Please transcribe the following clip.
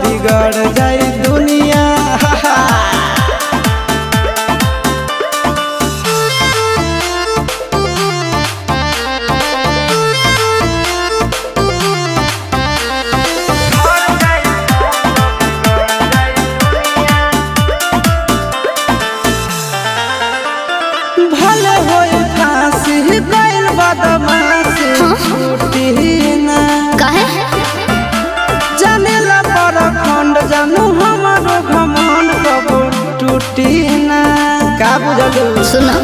बिगड़ जाई दुनिया। भले होई फांसी गइल बदमाशी छूटी ना काहे जानेला परखंड जानू हमारो घमंड कबो टूटी ना। का बुझलू सुनो